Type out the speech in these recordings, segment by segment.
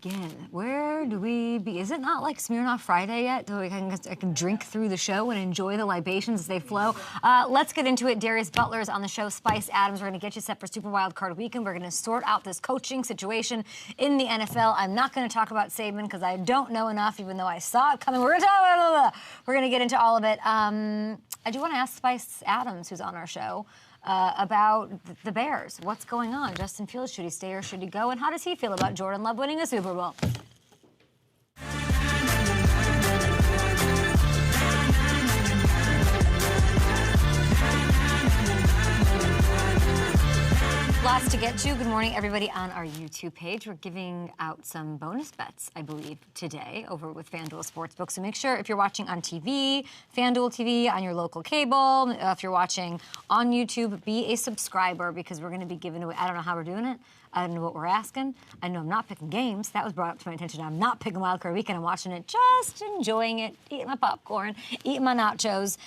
Again, where do we be? Is it not like Smirnoff Friday yet? So I can drink through the show and enjoy the libations as they flow. Let's get into it. Darius Butler is on the show. Spice Adams, we're going to get you set for Super Wildcard Weekend. We're going to sort out this coaching situation in the NFL. I'm not going to talk about Saban because I don't know enough, even though I saw it coming. We're going to get into all of it. I do want to ask Spice Adams, who's on our show, about the Bears. What's going on? Justin Fields, should he stay or should he go? And how does he feel about Jordan Love winning a Super Bowl? Lots to get to. Good morning, everybody on our YouTube page. We're giving out some bonus bets, I believe, today over with FanDuel Sportsbook. So make sure if you're watching on TV, FanDuel TV, on your local cable, if you're watching on YouTube, be a subscriber because we're going to be giving away, I don't know how we're doing it. I don't know what we're asking. I know I'm not picking games. That was brought up to my attention. I'm not picking Wildcard Weekend. I'm watching it, just enjoying it, eating my popcorn, eating my nachos.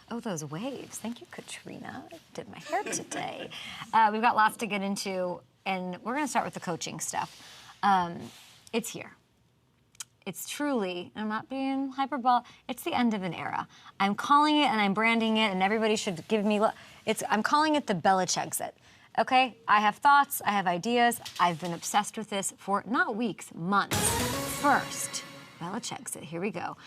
Oh, those waves. Thank you, Katrina. I did my hair today. We've got lots to get into, and we're going to start with the coaching stuff. It's here. It's truly, I'm not being hyperbolic, it's the end of an era. I'm calling it, and I'm branding it, and everybody should give me, I'm calling it the Belichick exit. Okay? I have thoughts. I have ideas. I've been obsessed with this for not weeks, months. First, Belichick's it. Here we go.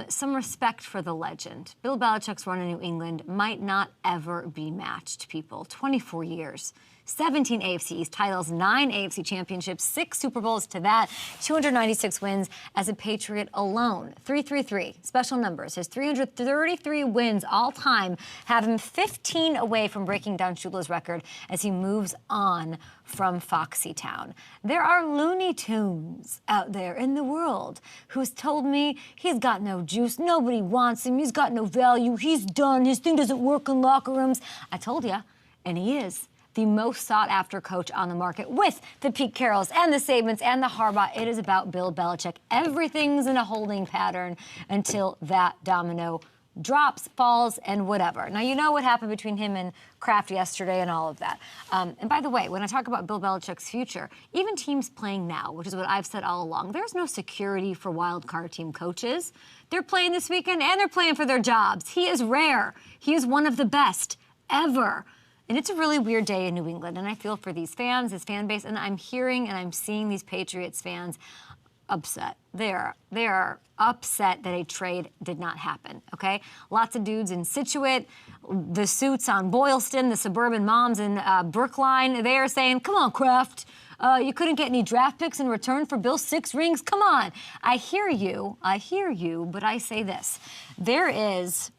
Some respect for the legend. Bill Belichick's run in New England might not ever be matched, people. 24 years. 17 AFC East titles, 9 AFC Championships, 6 Super Bowls to that, 296 wins as a Patriot alone. 333, special numbers. His 333 wins all time have him 15 away from breaking Don Shula's record as he moves on from Foxytown. There are Looney Tunes out there in the world who's told me he's got no juice, nobody wants him, he's got no value, he's done, his thing doesn't work in locker rooms. I told you, and he is the most sought-after coach on the market with the Pete Carrolls and the Sabans and the Harbaugh. It is about Bill Belichick. Everything's in a holding pattern until that domino drops, falls, and whatever. Now, you know what happened between him and Kraft yesterday and all of that. And by the way, when I talk about Bill Belichick's future, even teams playing now, which is what I've said all along, there's no security for wild card team coaches. They're playing this weekend, and they're playing for their jobs. He is rare. He is one of the best ever. And it's a really weird day in New England, and I feel for these fans, this fan base, and I'm hearing and I'm seeing these Patriots fans upset. They are upset that a trade did not happen, okay? Lots of dudes in Scituate, the suits on Boylston, the suburban moms in Brookline, they are saying, come on, Kraft. You couldn't get any draft picks in return for Bill's 6 rings? Come on. I hear you, but I say this. There is,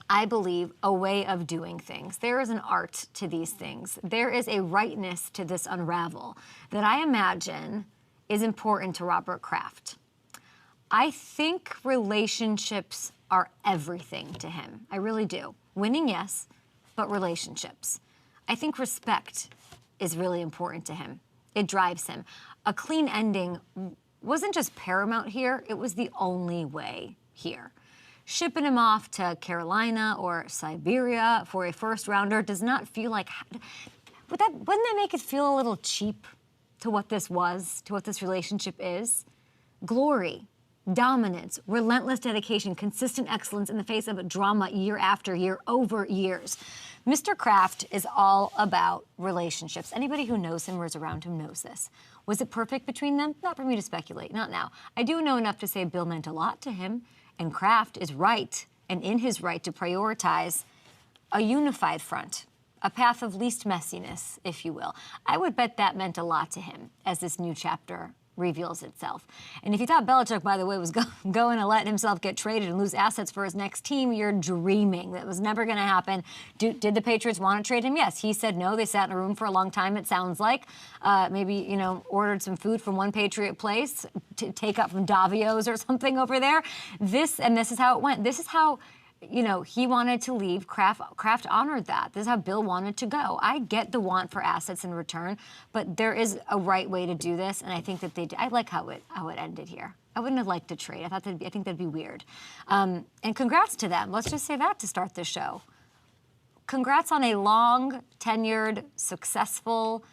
I believe, a way of doing things. There is an art to these things. There is a rightness to this unravel that I imagine is important to Robert Kraft. I think relationships are everything to him. I really do. Winning, yes, but relationships. I think respect is really important to him. It drives him. A clean ending wasn't just paramount here, it was the only way here. Shipping him off to Carolina or Siberia for a first rounder does not feel like, wouldn't that make it feel a little cheap to what this was, to what this relationship is? Glory, dominance, relentless dedication, consistent excellence in the face of drama year after year, over years. Mr. Kraft is all about relationships. Anybody who knows him or is around him knows this. Was it perfect between them? Not for me to speculate, not now. I do know enough to say Bill meant a lot to him. And Kraft is right, and in his right, to prioritize a unified front, a path of least messiness, if you will. I would bet that meant a lot to him as this new chapter reveals itself. And if you thought Belichick, by the way, was going to let himself get traded and lose assets for his next team, you're dreaming. That was never going to happen. Did the Patriots want to trade him? Yes. He said no. They sat in a room for a long time, it sounds like. Maybe, ordered some food from one Patriot place to take up from Davio's or something over there. This is how it went. This is how he wanted to leave. Kraft honored that. This is how Bill wanted to go. I get the want for assets in return, but there is a right way to do this, and I think that I like how it ended here. I wouldn't have liked to trade. I think that'd be weird. And congrats to them. Let's just say that to start this show. Congrats on a long, tenured, successful,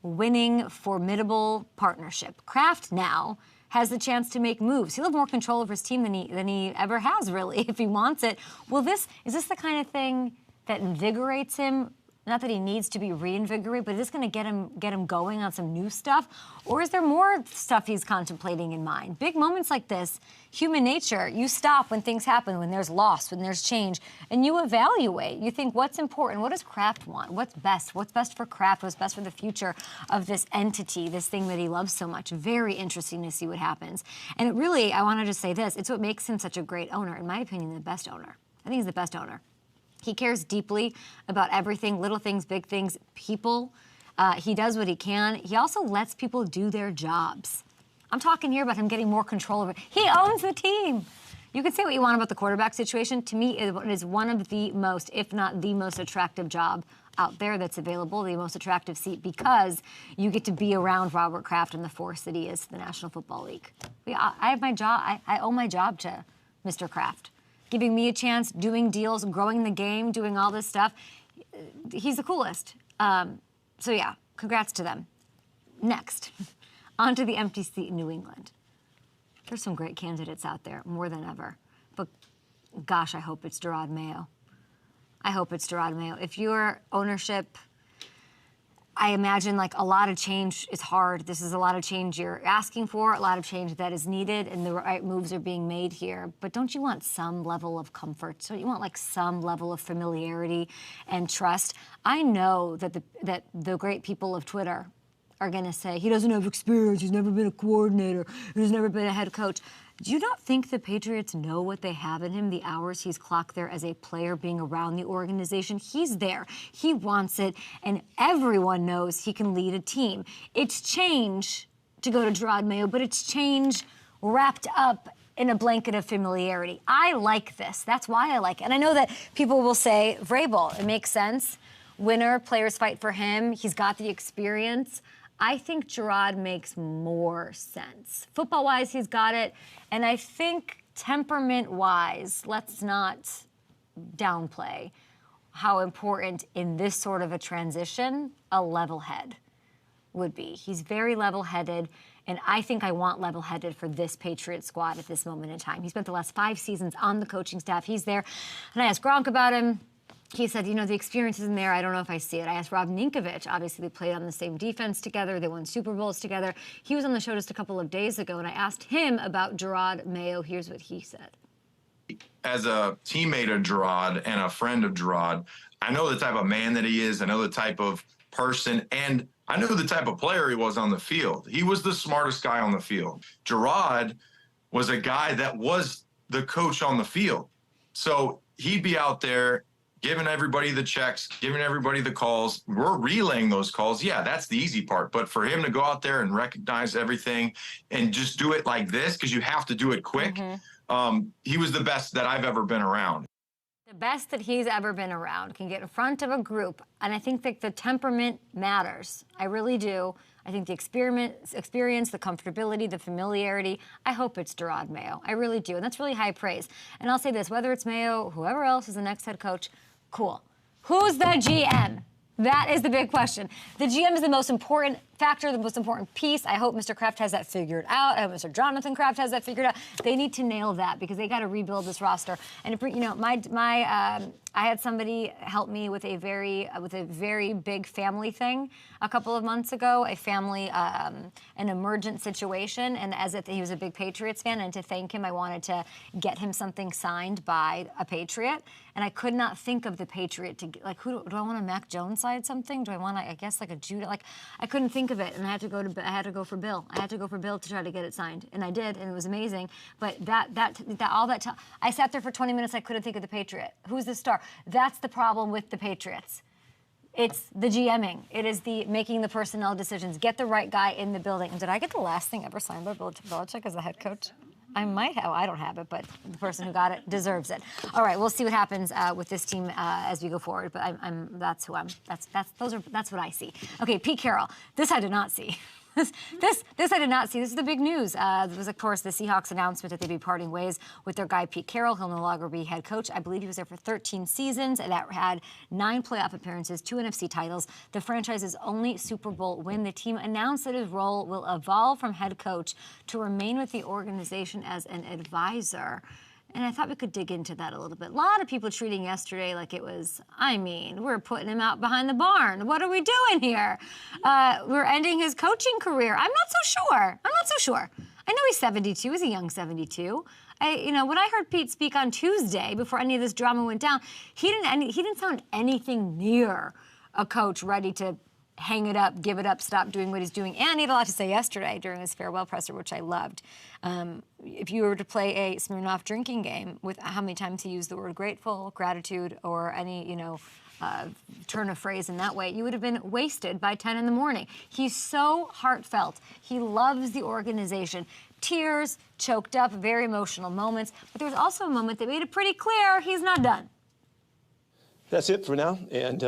winning, formidable partnership. Kraft now has the chance to make moves. He'll have more control over his team than he ever has, really, if he wants it. Is this the kind of thing that invigorates him? Not that he needs to be reinvigorated, but is this going to get him going on some new stuff? Or is there more stuff he's contemplating in mind? Big moments like this, human nature, you stop when things happen, when there's loss, when there's change, and you evaluate. You think, what's important? What does Kraft want? What's best? What's best for Kraft? What's best for the future of this entity, this thing that he loves so much? Very interesting to see what happens. And it really, I want to just say this, it's what makes him such a great owner. In my opinion, the best owner. I think he's the best owner. He cares deeply about everything, little things, big things, people. He does what he can. He also lets people do their jobs. I'm talking here about him getting more control over it. He owns the team. You can say what you want about the quarterback situation. To me, it is one of the most, if not the most attractive job out there that's available, the most attractive seat, because you get to be around Robert Kraft and the force that he is to the National Football League. I have my job. I owe my job to Mr. Kraft. Giving me a chance, doing deals, growing the game, doing all this stuff. He's the coolest. So yeah, congrats to them. Next, on to the empty seat in New England. There's some great candidates out there, more than ever. But gosh, I hope it's Jerod Mayo. I hope it's Jerod Mayo. If your ownership, I imagine like a lot of change is hard. This is a lot of change you're asking for, a lot of change that is needed, and the right moves are being made here. But don't you want some level of comfort? So you want like some level of familiarity and trust? I know that the great people of Twitter are going to say, he doesn't have experience, he's never been a coordinator, he's never been a head coach. Do you not think the Patriots know what they have in him, the hours he's clocked there as a player being around the organization? He's there. He wants it, and everyone knows he can lead a team. It's change to go to Jerod Mayo, but it's change wrapped up in a blanket of familiarity. I like this. That's why I like it. And I know that people will say, Vrabel, it makes sense. Winner, players fight for him. He's got the experience. I think Jerod makes more sense. Football-wise, he's got it. And I think temperament-wise, let's not downplay how important in this sort of a transition a level head would be. He's very level-headed, and I think I want level-headed for this Patriot squad at this moment in time. He spent the last 5 seasons on the coaching staff. He's there. And I asked Gronk about him. He said, you know, the experience isn't there. I don't know if I see it. I asked Rob Ninkovich. Obviously, they played on the same defense together. They won Super Bowls together. He was on the show just a couple of days ago, and I asked him about Jerod Mayo. Here's what he said. As a teammate of Jerod and a friend of Jerod, I know the type of man that he is. I know the type of person, and I knew the type of player he was on the field. He was the smartest guy on the field. Jerod was a guy that was the coach on the field. So he'd be out there giving everybody the checks, giving everybody the calls. We're relaying those calls. Yeah, that's the easy part. But for him to go out there and recognize everything and just do it like this, because you have to do it quick, he was the best that I've ever been around. The best that he's ever been around, can get in front of a group. And I think that the temperament matters. I really do. I think the experience, the comfortability, the familiarity, I hope it's Jerod Mayo. I really do. And that's really high praise. And I'll say this, whether it's Mayo, whoever else is the next head coach, cool. Who's the GM? That is the big question. The GM is the most important factor, the most important piece. I hope Mr. Kraft has that figured out. I hope Mr. Jonathan Kraft has that figured out. They need to nail that because they got to rebuild this roster. And you know, I had somebody help me with a very big family thing a couple of months ago. A family, an emergent situation, and he was a big Patriots fan, and to thank him, I wanted to get him something signed by a Patriot, and I could not think of the Patriot to like. Who do I want to Mac Jones side something? Do I want I guess like a Judah? Like I couldn't think of it, and I had to go for Bill. I had to go for Bill to try to get it signed, and I did, and it was amazing. But I sat there for 20 minutes. I couldn't think of the Patriot. Who's the star? That's the problem with the Patriots. It's the GMing. It is the making the personnel decisions. Get the right guy in the building. And did I get the last thing ever signed by Bill Belichick as the head coach? I might have. I don't have it, but the person who got it deserves it. All right, we'll see what happens with this team as we go forward. But that's what I see. Okay, Pete Carroll. This I did not see. This I did not see. This is the big news. There was, of course, the Seahawks announcement that they'd be parting ways with their guy, Pete Carroll. He'll no longer be head coach. I believe he was there for 13 seasons, and that had 9 playoff appearances, 2 NFC titles, the franchise's only Super Bowl win. The team announced that his role will evolve from head coach to remain with the organization as an advisor. And I thought we could dig into that a little bit. A lot of people treating yesterday like it was, we're putting him out behind the barn. What are we doing here? We're ending his coaching career. I'm not so sure. I know he's 72. He's a young 72. When I heard Pete speak on Tuesday before any of this drama went down, he didn't sound anything near a coach ready to hang it up, give it up, stop doing what he's doing. And he had a lot to say yesterday during his farewell presser, which I loved. If you were to play a Smirnoff drinking game with how many times he used the word grateful, gratitude, or any, turn of phrase in that way, you would have been wasted by 10 in the morning. He's so heartfelt. He loves the organization. Tears, choked up, very emotional moments. But there was also a moment that made it pretty clear he's not done. That's it for now. And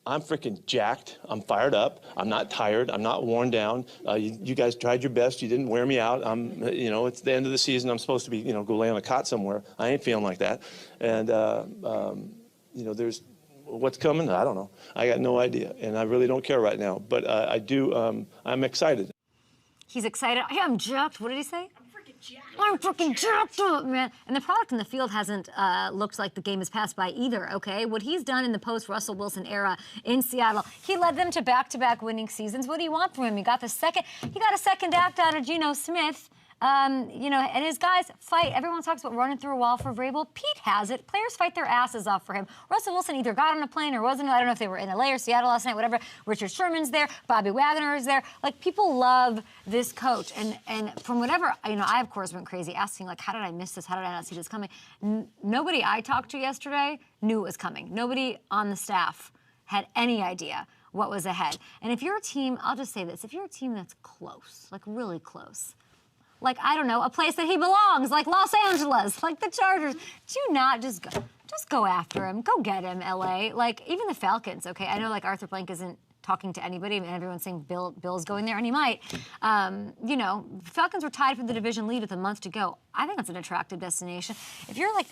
I'm freaking jacked. I'm fired up. I'm not tired. I'm not worn down. You guys tried your best. You didn't wear me out. It's the end of the season. I'm supposed to be, go lay on a cot somewhere. I ain't feeling like that. And, there's what's coming. I don't know. I got no idea. And I really don't care right now. But I do. I'm excited. He's excited. Hey, I'm jacked. What did he say? I'm freaking jacked up, man. And the product in the field hasn't looked like the game has passed by either, okay? What he's done in the post-Russell Wilson era in Seattle, he led them to back-to-back winning seasons. What do you want from him? He got a second act out of Geno Smith. And his guys fight. Everyone talks about running through a wall for Vrabel. Pete has it. Players fight their asses off for him. Russell Wilson either got on a plane or wasn't. I don't know if they were in LA or Seattle last night, whatever. Richard Sherman's there. Bobby Wagner is there. Like, people love this coach. And from whatever, I, of course, went crazy asking, like, how did I miss this? How did I not see this coming? Nobody I talked to yesterday knew it was coming. Nobody on the staff had any idea what was ahead. And if you're a team, I'll just say this, if you're a team that's close, like really close, like, I don't know, a place that he belongs, like Los Angeles, like the Chargers. Do not just go after him. Go get him, LA. Like, even the Falcons, okay? I know, like, Arthur Blank isn't talking to anybody, and everyone's saying Bill's going there, and he might. Falcons were tied for the division lead with a month to go. I think that's an attractive destination. If you're like,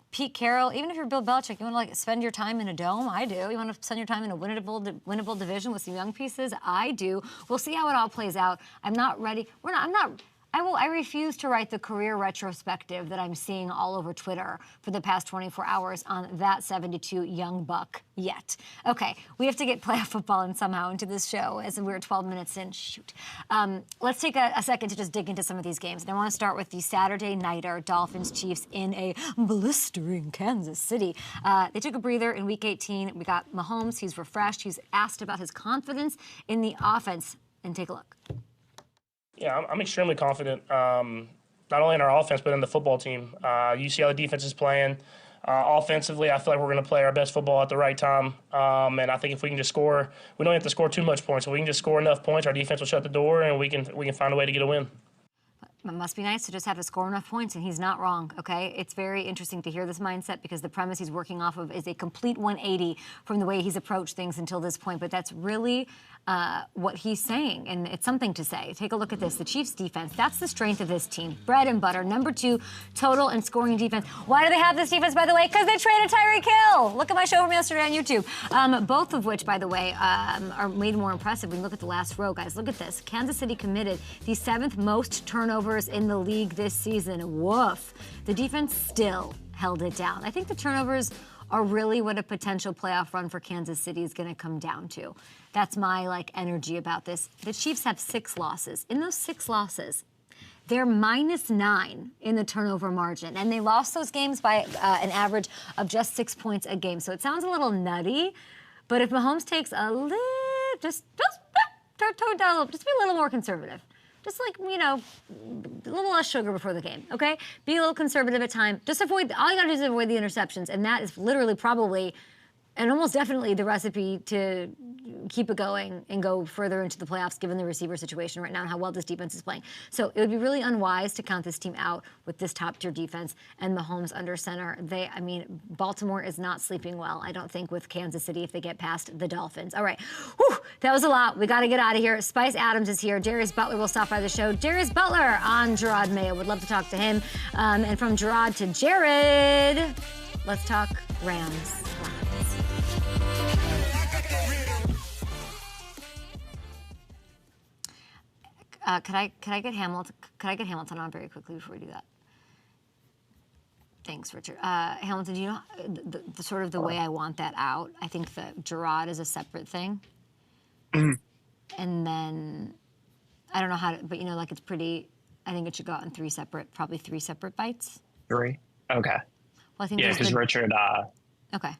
Pete Carroll, even if you're Bill Belichick, you want to like spend your time in a dome? I do. You want to spend your time in a winnable division with some young pieces? I do. We'll see how it all plays out. I'm not ready. I refuse to write the career retrospective that I'm seeing all over Twitter for the past 24 hours on that 72 young buck yet. Okay, we have to get playoff football in somehow into this show as we're 12 minutes in. Shoot. Let's take a second to just dig into some of these games. And I want to start with the Saturday nighter, Dolphins-Chiefs in a blistering Kansas City. They took a breather in Week 18. We got Mahomes. He's refreshed. He's asked about his confidence in the offense. And take a look. Yeah, I'm extremely confident, not only in our offense, but in the football team. You see how the defense is playing. Offensively, I feel like we're going to play our best football at the right time. And I think if we can just score, we don't have to score too much points. If we can just score enough points, our defense will shut the door, and we can find a way to get a win. It must be nice to just have to score enough points, and he's not wrong, okay? It's very interesting to hear this mindset because the premise he's working off of is a complete 180 from the way he's approached things until this point. But that's really what he's saying, and it's something to say. Take a look at this. The Chiefs' defense, that's the strength of this team. Bread and butter. Number 2, total and scoring defense. Why do they have this defense, by the way? Because they traded Tyreek Hill. Look at my show from yesterday on YouTube. Both of which, by the way, are made more impressive when you look at the last row, guys. Look at this. Kansas City committed the 7th most turnovers in the league this season. Woof. The defense still held it down. I think the turnovers are really what a potential playoff run for Kansas City is going to come down to. That's my energy about this. The Chiefs have 6 losses. In those 6 losses, they're -9 in the turnover margin, and they lost those games by an average of just 6 points a game. So it sounds a little nutty, but if Mahomes takes a little, just tone down, just be a little more conservative. Just a little less sugar before the game, okay? Be a little conservative at time. Just avoid, all you gotta do is avoid the interceptions, and that is literally probably and almost definitely the recipe to keep it going and go further into the playoffs, given the receiver situation right now and how well this defense is playing. So it would be really unwise to count this team out with this top-tier defense and Mahomes under center. Baltimore is not sleeping well, I don't think, with Kansas City if they get past the Dolphins. All right, whew, that was a lot. We got to get out of here. Spice Adams is here. Darius Butler will stop by the show. Darius Butler on Gerard Mayo. Would love to talk to him. And from Gerard to Jared, let's talk Rams. Could I get Hamilton on very quickly before we do that? Thanks, Richard. Hamilton, do you know the sort of the way I want that out? I think that Gerard is a separate thing. And then, I don't know how to, but like it's pretty, I think it should go out in probably three separate bites. 3? Okay. Well, I think because Richard, okay.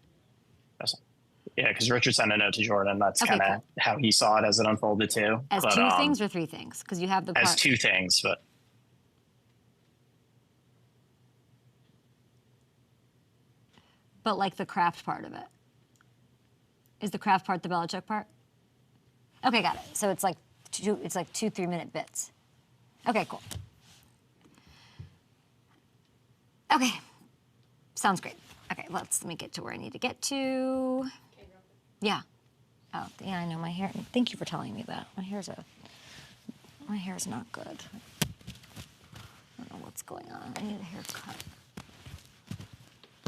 Yeah, because Richard sent a note to Jordan. That's kind of how he saw it as it unfolded too. As two things or 3 things? Because you have the part. As 2 things, but. But like the Kraft part of it. Is the Kraft part the Belichick part? Okay, got it. So it's like 2 3-minute bits. Okay, cool. Okay, sounds great. Okay, let me get to where I need to get to. Yeah. Oh, yeah, I know my hair. Thank you for telling me that. My hair's not good. I don't know what's going on. I need a haircut.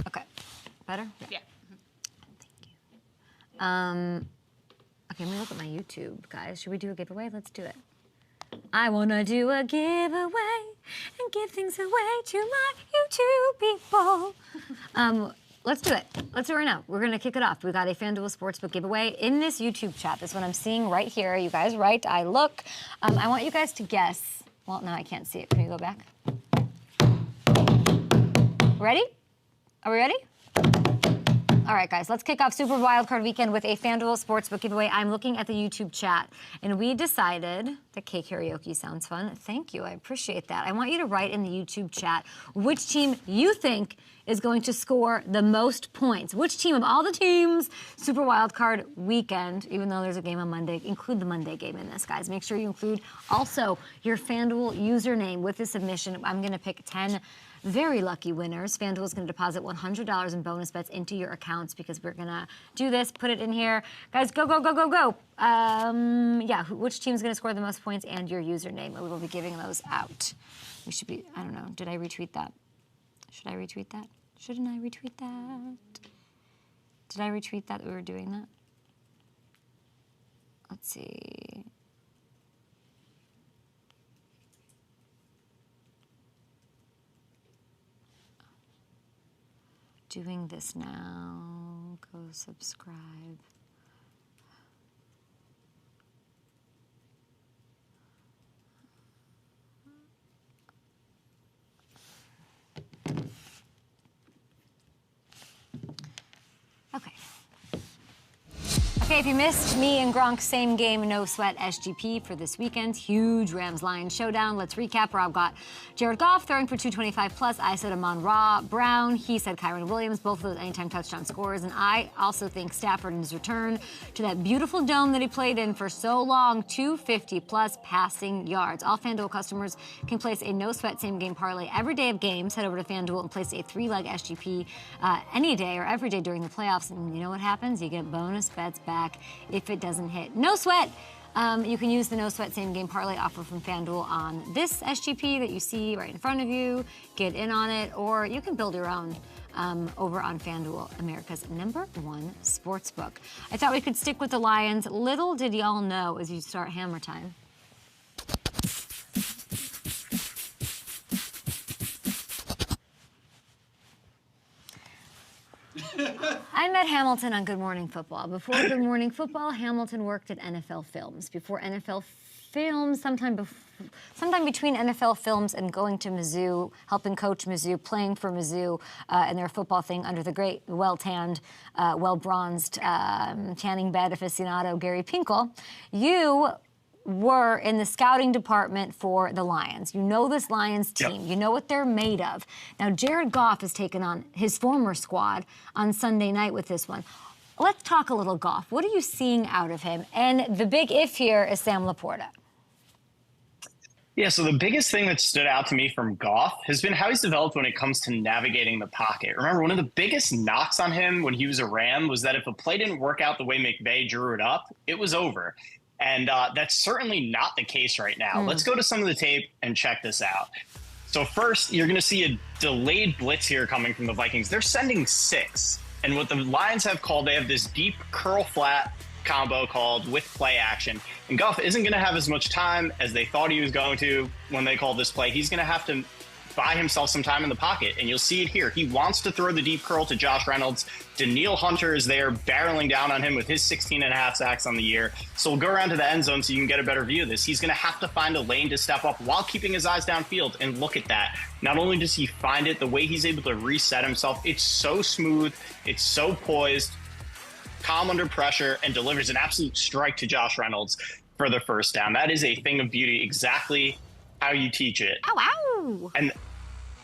Okay. Better? Yeah. Thank you. Okay, let me look at my YouTube, guys. Should we do a giveaway? Let's do it. I wanna do a giveaway and give things away to my YouTube people. Let's do it. Let's do it right now. We're gonna kick it off. We got a FanDuel Sportsbook giveaway in this YouTube chat. This one I'm seeing right here. You guys right, I look. I want you guys to guess. Well, now I can't see it. Can you go back? Ready? Are we ready? All right, guys, let's kick off Super Wildcard Weekend with a FanDuel Sportsbook giveaway. I'm looking at the YouTube chat, and we decided that K karaoke sounds fun. Thank you, I appreciate that. I want you to write in the YouTube chat which team you think is going to score the most points. Which team of all the teams, Super Wildcard Weekend, even though there's a game on Monday, include the Monday game in this, guys. Make sure you include also your FanDuel username with the submission. I'm gonna pick 10 very lucky winners. FanDuel is going to deposit $100 in bonus bets into your accounts because we're going to do this, put it in here. Guys, go, go, go, go, go. Yeah, which team's going to score the most points and your username. We will be giving those out. We should be, I don't know, did I retweet that? Should I retweet that? Shouldn't I retweet that? Did I retweet that we were doing that? Let's see. Doing this now. Go subscribe. Okay. Okay, if you missed me and Gronk's same game, no sweat SGP for this weekend. Huge Rams-Lions showdown. Let's recap. Rob got Jared Goff throwing for 225 plus. I said Amon-Ra Brown. He said Kyron Williams, both of those anytime touchdown scorers. And I also think Stafford in his return to that beautiful dome that he played in for so long, 250 plus passing yards. All FanDuel customers can place a no sweat same game parlay every day of games. Head over to FanDuel and place a 3-leg SGP any day or every day during the playoffs. And you know what happens? You get bonus bets back if it doesn't hit. No sweat. You can use the no sweat same game parlay offer from FanDuel on this SGP that you see right in front of you. Get in on it, or you can build your own over on FanDuel, America's #1 sportsbook. I thought we could stick with the Lions. Little did y'all know as you start Hammer Time. I met Hamilton on Good Morning Football. Before Good Morning Football, Hamilton worked at NFL Films. Before NFL Films, sometime between NFL Films and going to Mizzou, helping coach Mizzou, playing for Mizzou and their football thing under the great, well-tanned, well-bronzed tanning bed aficionado Gary Pinkel, you were in the scouting department for the Lions. You know this Lions team. Yep. You know what they're made of. Now, Jared Goff has taken on his former squad on Sunday night with this one. let's talk a little Goff. What are you seeing out of him? And the big if here is Sam Laporta. Yeah, so the biggest thing that stood out to me from Goff has been how he's developed when it comes to navigating the pocket. Remember, one of the biggest knocks on him when he was a Ram was that if a play didn't work out the way McVay drew it up, it was over. And that's certainly not the case right now. Let's go to some of the tape and check this out. So first, you're going to see a delayed blitz here coming from the Vikings. They're sending 6. And what the Lions have called, they have this deep curl flat combo called with play action. And Goff isn't going to have as much time as they thought he was going to when they called this play. He's going to have to buy himself some time in the pocket, and you'll see it here. He wants to throw the deep curl to Josh Reynolds. Danielle Hunter is there barreling down on him with his 16.5 sacks on the year. So we'll go around to the end zone so you can get a better view of this. He's going to have to find a lane to step up while keeping his eyes downfield, and look at that. Not only does he find it, the way he's able to reset himself, it's so smooth, it's so poised, calm under pressure, and delivers an absolute strike to Josh Reynolds for the first down. That is a thing of beauty, exactly how you teach it. Ow, ow.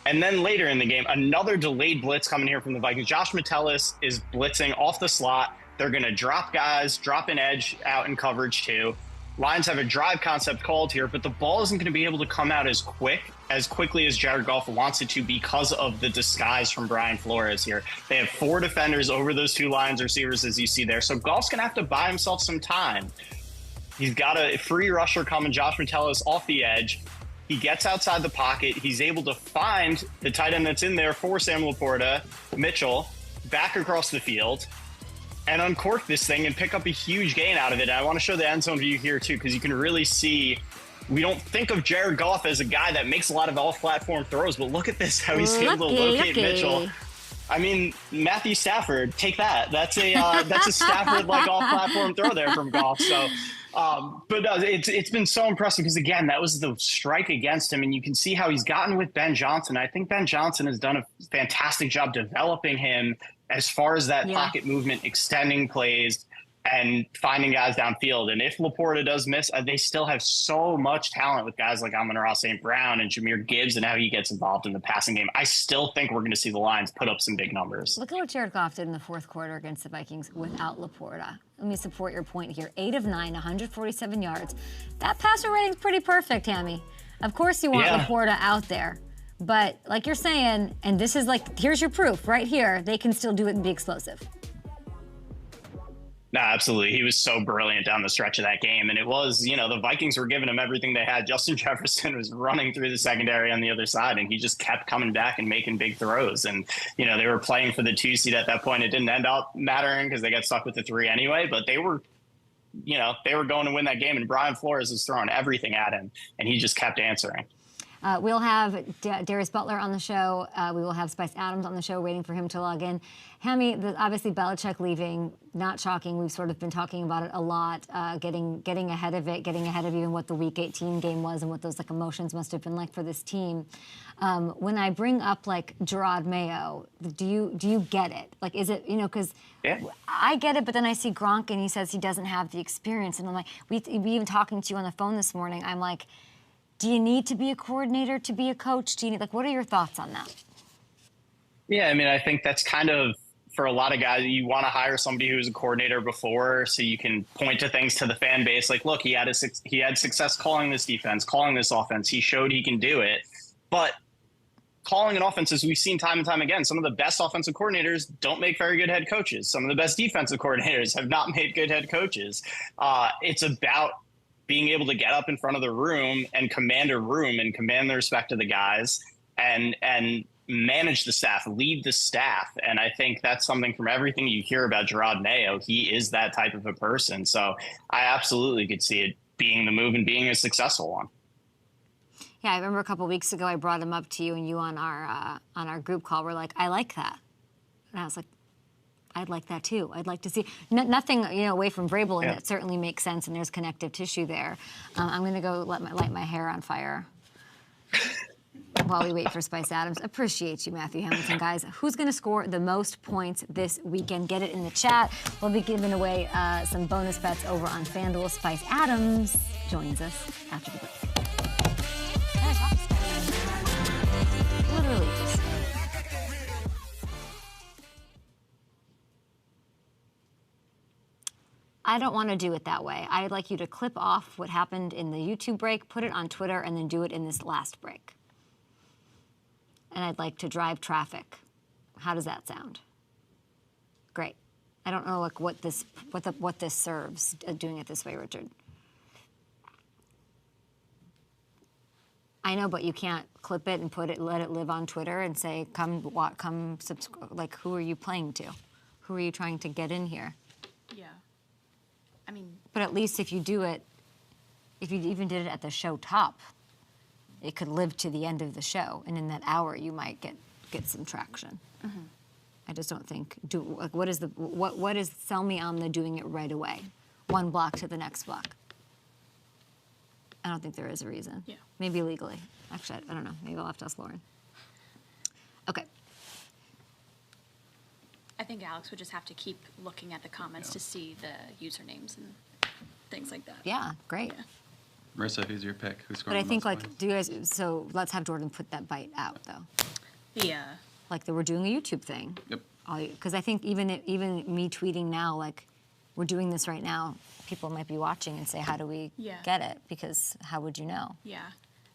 And then later in the game, another delayed blitz coming here from the Vikings. Josh Metellus is blitzing off the slot. They're going to drop guys, drop an edge out in coverage too. Lions have a drive concept called here, but the ball isn't going to be able to come out as quickly as Jared Goff wants it to because of the disguise from Brian Flores here. They have 4 defenders over those 2 Lions receivers, as you see there. So Goff's going to have to buy himself some time. He's got a free rusher coming, Josh Metellus, off the edge. He gets outside the pocket. He's able to find the tight end that's in there for Sam Laporta, Mitchell, back across the field, and uncork this thing and pick up a huge gain out of it. And I want to show the end zone view here too, because you can really see we don't think of Jared Goff as a guy that makes a lot of off-platform throws, but look at this, how he's able to locate Mitchell. I mean, Matthew Stafford, take that. That's a Stafford-like off-platform throw there from Goff. So, it's been so impressive because, again, that was the strike against him, and you can see how he's gotten with Ben Johnson. I think Ben Johnson has done a fantastic job developing him as far as that pocket movement, extending plays, and finding guys downfield. And if Laporta does miss, they still have so much talent with guys like Amon-Ra St. Brown and Jahmyr Gibbs and how he gets involved in the passing game. I still think we're going to see the Lions put up some big numbers. Look at what Jared Goff did in the 4th quarter against the Vikings without Laporta. Let me support your point here. 8 of 9, 147 yards. That passer rating's pretty perfect, Hammy. Of course you want Laporta out there. But like you're saying, and this is like, here's your proof right here, they can still do it and be explosive. No, absolutely. He was so brilliant down the stretch of that game. And it was, the Vikings were giving him everything they had. Justin Jefferson was running through the secondary on the other side, and he just kept coming back and making big throws. And, they were playing for the 2 seed at that point. It didn't end up mattering because they got stuck with the 3 anyway, but they were going to win that game, and Brian Flores was throwing everything at him, and he just kept answering. We'll have Darius Butler on the show. We will have Spice Adams on the show, waiting for him to log in. Hammy, obviously Belichick leaving, not shocking. We've sort of been talking about it a lot, getting ahead of it, getting ahead of even what the Week 18 game was and what those emotions must have been like for this team. When I bring up Gerard Mayo, do you get it? Is it because I get it, but then I see Gronk and he says he doesn't have the experience, and I'm like, we even talking to you on the phone this morning. I'm like, do you need to be a coordinator to be a coach? Do you need what are your thoughts on that? Yeah, I mean, I think that's kind of, for a lot of guys, you want to hire somebody who was a coordinator before so you can point to things to the fan base. Like, look, he had success calling this defense, calling this offense. He showed he can do it. But calling an offense, as we've seen time and time again, some of the best offensive coordinators don't make very good head coaches. Some of the best defensive coordinators have not made good head coaches. It's about being able to get up in front of the room and command a room and command the respect of the guys and manage the staff, lead the staff. And I think that's something from everything you hear about Gerard Mayo. He is that type of a person. So I absolutely could see it being the move and being a successful one. Yeah, I remember a couple of weeks ago I brought him up to you, and you on our group call were like, I like that. And I was like, I'd like that too. I'd like to see nothing, away from Vrabel, and it certainly makes sense, and there's connective tissue there. I'm going to go light my hair on fire while we wait for Spice Adams. Appreciate you, Matthew Hamilton, guys. Who's going to score the most points this weekend? Get it in the chat. We'll be giving away some bonus bets over on FanDuel. Spice Adams joins us after the break. Literally just. I don't want to do it that way. I'd like you to clip off what happened in the YouTube break, put it on Twitter, and then do it in this last break. And I'd like to drive traffic. How does that sound? Great. I don't know like what this serves doing it this way, Richard. I know, but you can't clip it and let it live on Twitter and say, come subscribe. Like, who are you playing to? Who are you trying to get in here? Yeah. I mean. But at least if you do it, if you even did it at the show top, it could live to the end of the show, and in that hour you might get some traction. Mm-hmm. I just don't think what is sell me on the doing it right away, one block to the next block. I don't think there is a reason. Yeah. Maybe legally. Actually, I don't know. Maybe I'll have to ask Lauren. Okay. I think Alex would just have to keep looking at the comments to see the usernames and things like that. Yeah, great. Yeah. Marissa, who's your pick? Who's scoring? But I the think most points? do you guys? So let's have Jordan put that bite out though. Yeah. Like we're doing a YouTube thing. Yep. Because I think even me tweeting now, like we're doing this right now, people might be watching and say, how do we get it? Because how would you know? Yeah.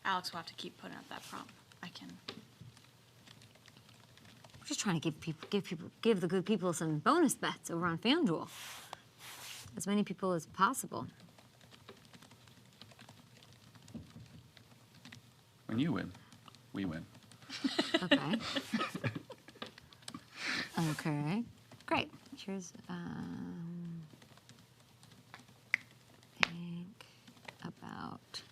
Alex will have to keep putting up that prompt. I can. We're just trying to give the good people some bonus bets over on FanDuel. As many people as possible. When you win, we win. Okay. Okay. Great. Here's think about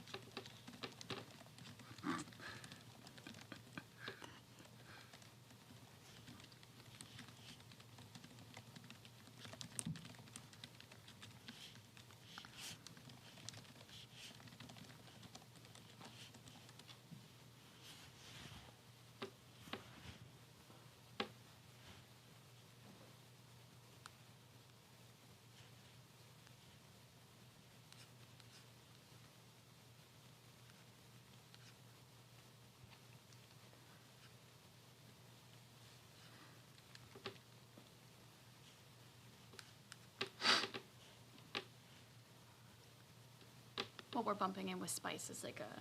What we're bumping in with Spice is like a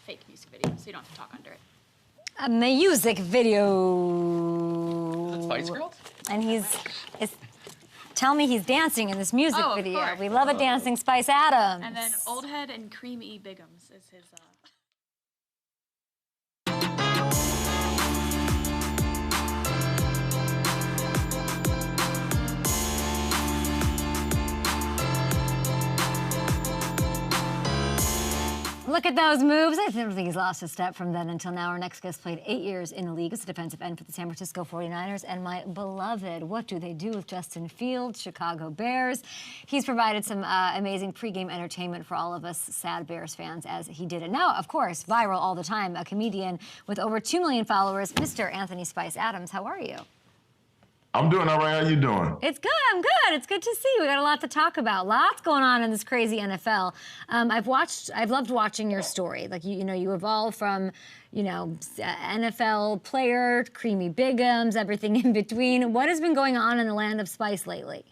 fake music video, so you don't have to talk under it. a music video. Is it Spice Girls? And tell me he's dancing in this music Oh, of video. course. We love a dancing Spice Adams. And then Old Head and Cream E. Biggums is his. Look at those moves. I don't think he's lost a step from then until now. Our next guest played 8 years in the league as a defensive end for the San Francisco 49ers. And my beloved, what do they do with Justin Fields, Chicago Bears? He's provided some amazing pregame entertainment for all of us sad Bears fans as he did it. Now, of course, viral all the time, a comedian with over 2 million followers, Mr. Anthony Spice Adams. How are you? I'm doing all right. How you doing? It's good. I'm good. It's good to see. We got a lot to talk about. Lots going on in this crazy NFL. I've loved watching your story. Like you evolve from, NFL player, Creamy Biggums, everything in between. What has been going on in the land of Spice lately?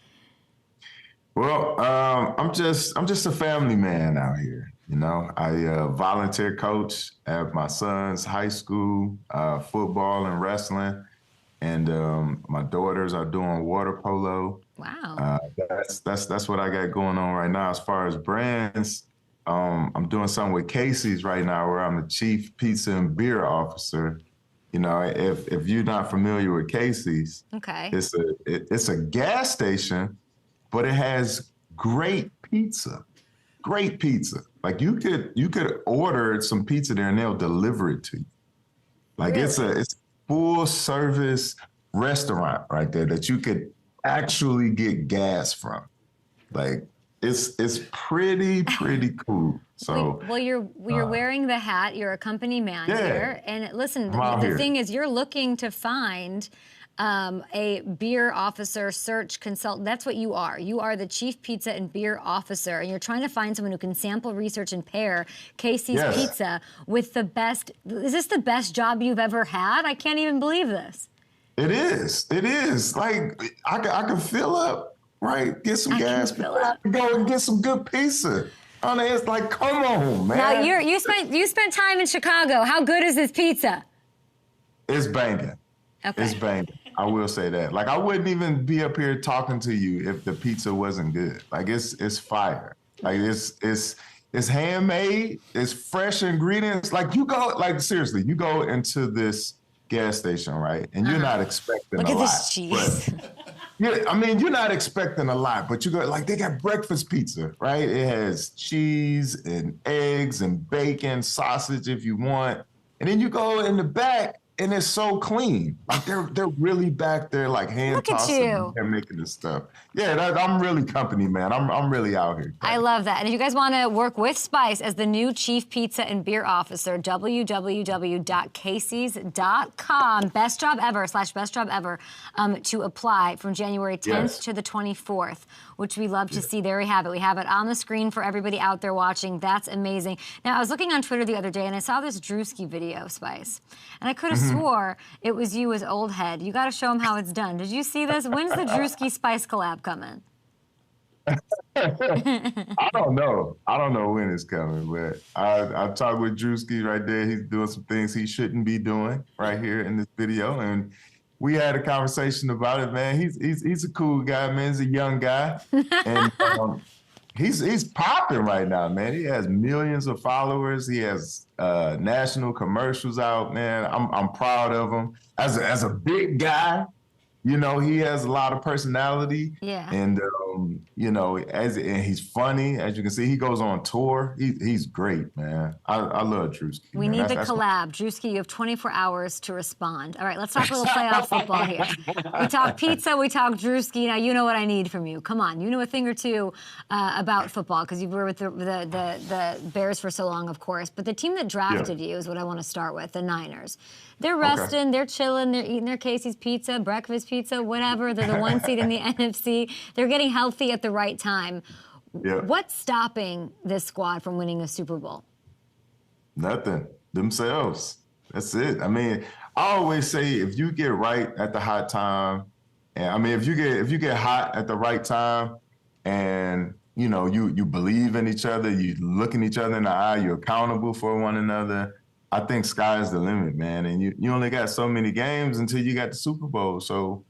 Well, I'm just a family man out here. I volunteer coach at my son's high school, football and wrestling. And my daughters are doing water polo. Wow. That's what I got going on right now. As far as brands, I'm doing something with Casey's right now where I'm the chief pizza and beer officer. If you're not familiar with Casey's, okay, it's a gas station, but it has great pizza. Great pizza. Like you could order some pizza there and they'll deliver it to you. Like really? it's full service restaurant right there that you could actually get gas from. Like it's pretty cool. So well, you're wearing the hat. You're a company man here, and listen, the thing is, you're looking to find a beer officer search consultant. That's what you are. You are the chief pizza and beer officer, and you're trying to find someone who can sample, research, and pair Casey's Pizza with the best. Is this the best job you've ever had? I can't even believe this. It is. Like I can fill up right? Get some I can gas. fill up. Go and get some good pizza. It's like, come on, man. Now you spent time in Chicago. How good is this pizza? It's banging. Okay. It's banging. I will say that. Like, I wouldn't even be up here talking to you if the pizza wasn't good. Like, it's fire. Like, it's handmade. It's fresh ingredients. Like, seriously, you go into this gas station, right? And you're not expecting Look a at lot. this cheese. Yeah, I mean, you're not expecting a lot, but you go, like, they got breakfast pizza, right? It has cheese and eggs and bacon, sausage if you want. And then you go in the back, and it's so clean. Like, they're really back there, like, hand tossing and making this stuff. Yeah, I'm really company, man. I'm really out here. I love that. And if you guys want to work with Spice as the new chief pizza and beer officer, www.casey's.com. Best job ever / best job ever to apply from January 10th to the 24th, which we love to see. There we have it. We have it on the screen for everybody out there watching. That's amazing. Now, I was looking on Twitter the other day, and I saw this Drewski video, Spice. And I could have swore it was you as old head. You got to show him how it's done. Did you see this? When's the Drewski Spice collab coming? I don't know. I don't know when it's coming, but I talked with Drewski right there. He's doing some things he shouldn't be doing right here in this video, and we had a conversation about it, man. He's a cool guy, man. He's a young guy, and he's popping right now, man. He has millions of followers. He has national commercials out, man. I'm proud of him. As a big guy, you know, he has a lot of personality. Yeah. And you know, and he's funny. As you can see, he goes on tour. He's great, man. I love Drewski. We need the collab. Drewski, you have 24 hours to respond. All right, let's talk a little playoff football here. We talk pizza, we talk Drewski. Now, you know what I need from you. Come on, you know a thing or two about football because you were with the Bears for so long, of course. But the team that drafted you is what I want to start with, the Niners. They're resting, they're chilling, they're eating their Casey's pizza, breakfast pizza, whatever. They're the one seed in the NFC. They're getting healthy at the right time. Yeah. What's stopping this squad from winning a Super Bowl? Nothing. Themselves. That's it. I mean, I always say if you get right at the hot time, and I mean if you get hot at the right time, and you know you believe in each other, you look in each other in the eye, you're accountable for one another. I think sky's the limit, man. And you only got so many games until you got the Super Bowl. So,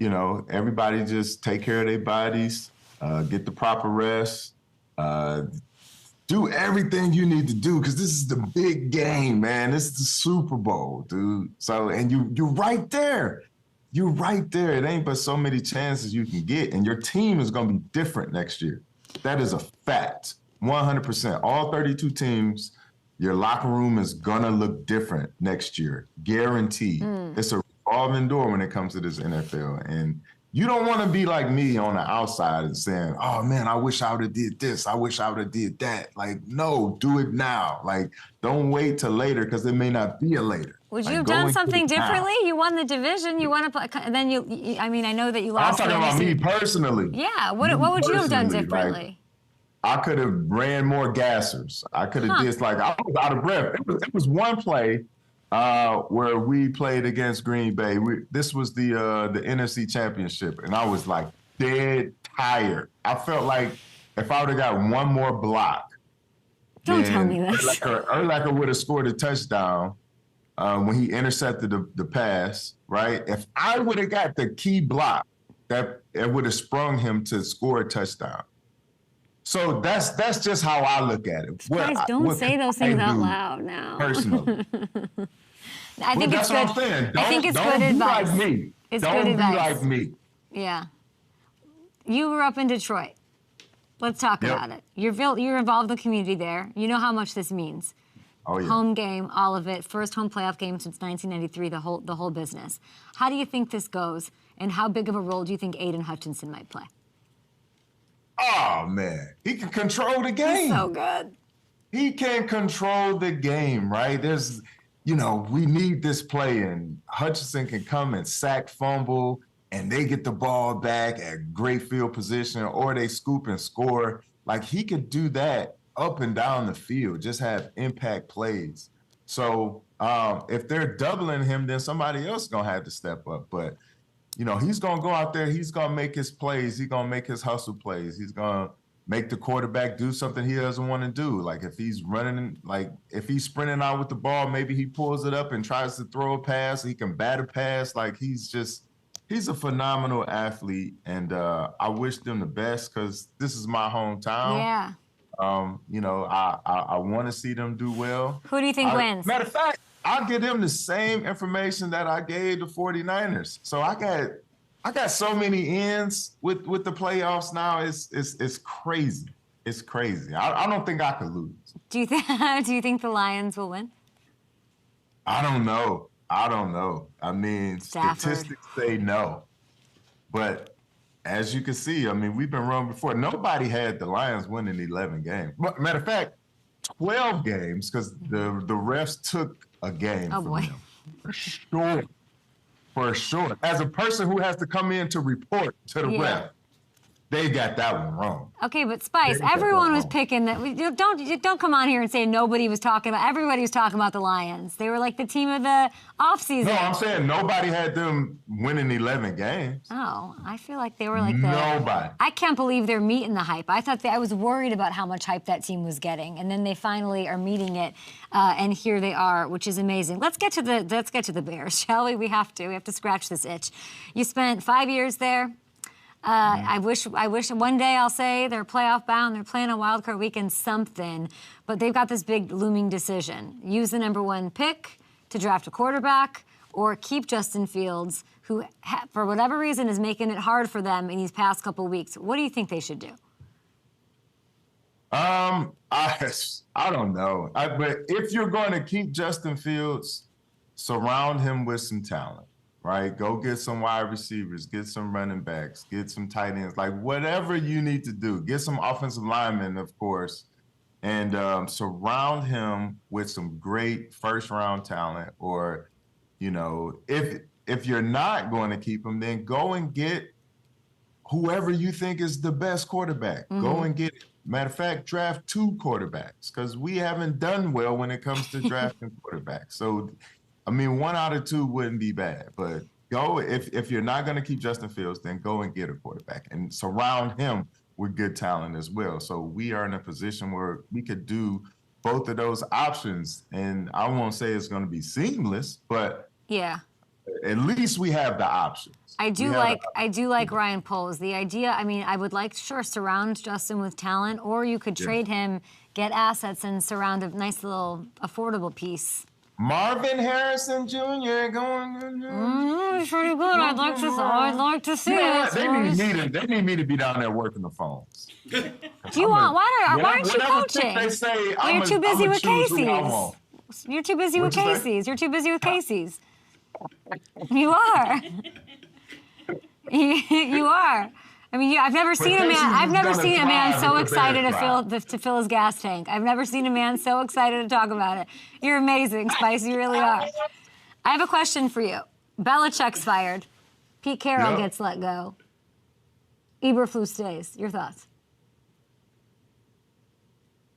you know, everybody just take care of their bodies, get the proper rest, do everything you need to do because this is the big game, man. This is the Super Bowl, dude. So, and you're right there. You're right there. It ain't but so many chances you can get, and your team is going to be different next year. That is a fact, 100%. All 32 teams. Your locker room is going to look different next year, guaranteed. It's a revolving door when it comes to this NFL. And you don't want to be like me on the outside and saying, oh, man, I wish I would have did this. I wish I would have did that. Like, no, do it now. Like, don't wait till later because there may not be a later. Would you have done something differently? You won the division. You won and then I mean, I know that you lost. I'm talking about me personally. Yeah. What would you have done differently? Like, I could have ran more gassers. I could have did like I was out of breath. It was one play where we played against Green Bay. This was the NFC Championship, and I was like dead tired. I felt like if I would have got one more block, don't tell me this. Urlacher would have scored a touchdown when he intercepted the pass. Right? If I would have got the key block, that it would have sprung him to score a touchdown. So that's just how I look at it. Guys, don't say those things out loud now. Personally. I think it's good. What I'm saying. I think it's don't good advice. Don't be like me. It's don't good be advice. like me. Yeah. You grew up in Detroit. Let's talk about it. You're involved in the community there. You know how much this means. Oh, yeah. Home game, all of it. First home playoff game since 1993, the whole business. How do you think this goes, and how big of a role do you think Aiden Hutchinson might play? Oh, man. He can control the game. He's so good. He can control the game, right? There's, you know, we need this play, and Hutchinson can come and sack, fumble, and they get the ball back at great field position, or they scoop and score. Like, he could do that up and down the field, just have impact plays. So if they're doubling him, then somebody else is going to have to step up. But he's going to go out there. He's going to make his plays. He's going to make his hustle plays. He's going to make the quarterback do something he doesn't want to do. Like if he's if he's sprinting out with the ball, maybe he pulls it up and tries to throw a pass. He can bat a pass. Like he's a phenomenal athlete. And I wish them the best because this is my hometown. Yeah. I want to see them do well. Who do you think wins? Matter of fact, I'll give them the same information that I gave the 49ers. So I got so many ends with the playoffs now. It's crazy. It's crazy. I don't think I could lose. Do you think the Lions will win? I don't know. I mean, Stafford. Statistics say no. But as you can see, I mean, we've been wrong before. Nobody had the Lions winning 11 games. Matter of fact, 12 games because the refs took a game from them. For sure. As a person who has to come in to report to the ref, they got that one wrong. Okay, but Spice, everyone was picking that. Don't come on here and say nobody was talking about. Everybody was talking about the Lions. They were like the team of the offseason. No, I'm saying nobody had them winning 11 games. Oh, I feel like they were like nobody. I can't believe they're meeting the hype. I was worried about how much hype that team was getting, and then they finally are meeting it, and here they are, which is amazing. Let's get to the Bears, shall we? We have to scratch this itch. You spent 5 years there. I wish one day I'll say they're playoff bound, they're playing a wildcard weekend, something, but they've got this big looming decision. Use the number 1 pick to draft a quarterback or keep Justin Fields, who for whatever reason is making it hard for them in these past couple weeks. What do you think they should do? I don't know. But if you're going to keep Justin Fields, surround him with some talent. Right? Go get some wide receivers, get some running backs, get some tight ends, like whatever you need to do. Get some offensive linemen, of course, and surround him with some great first-round talent. Or, if you're not going to keep him, then go and get whoever you think is the best quarterback. Mm-hmm. Go and get, matter of fact, draft 2 quarterbacks because we haven't done well when it comes to drafting quarterbacks. So, I mean, 1 out of 2 wouldn't be bad, but go if you're not going to keep Justin Fields, then go and get a quarterback and surround him with good talent as well. So we are in a position where we could do both of those options, and I won't say it's going to be seamless, but at least we have the options. I do like Ryan Poles. The idea, I mean, I would like surround Justin with talent, or you could trade him, get assets, and surround a nice little affordable piece. Marvin Harrison Jr. going. It's pretty good. I'd like to see it. They need me to be down there working the phones. Do you want? Why aren't you coaching? They say, you're too busy with Casey's. You're too busy with Casey's. You're too busy with Casey's. You are. You are. I mean, I've never seen a man so excited to fill his gas tank. I've never seen a man so excited to talk about it. You're amazing, Spice. You really are. I have a question for you. Belichick's fired. Pete Carroll gets let go. Eberflus stays. Your thoughts?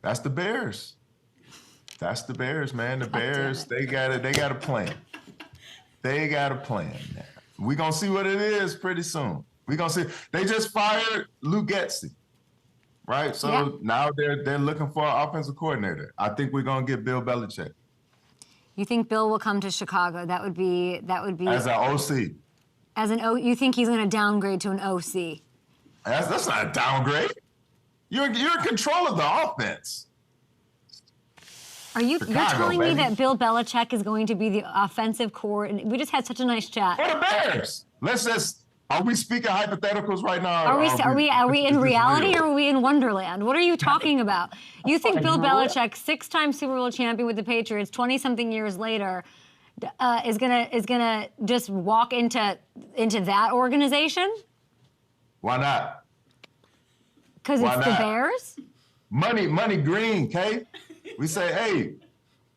That's the Bears. That's the Bears, man. The Bears, they got a plan. They got a plan. We're going to see what it is pretty soon. We're going to see. They just fired Luke Getsy, right? So now they're looking for an offensive coordinator. I think we're going to get Bill Belichick. You think Bill will come to Chicago? That would be as an OC. You think he's going to downgrade to an OC? That's not a downgrade. You're in control of the offense. You're telling me that Bill Belichick is going to be the offensive coordinator? We just had such a nice chat. For the Bears. Are we speaking hypotheticals right now? Are we in reality or are we in Wonderland? What are you talking about? You think Bill Belichick, 6-time Super Bowl champion with the Patriots, 20-something years later, is gonna just walk into that organization? Why not? Because it's the Bears? Money green, Kay. We say, hey,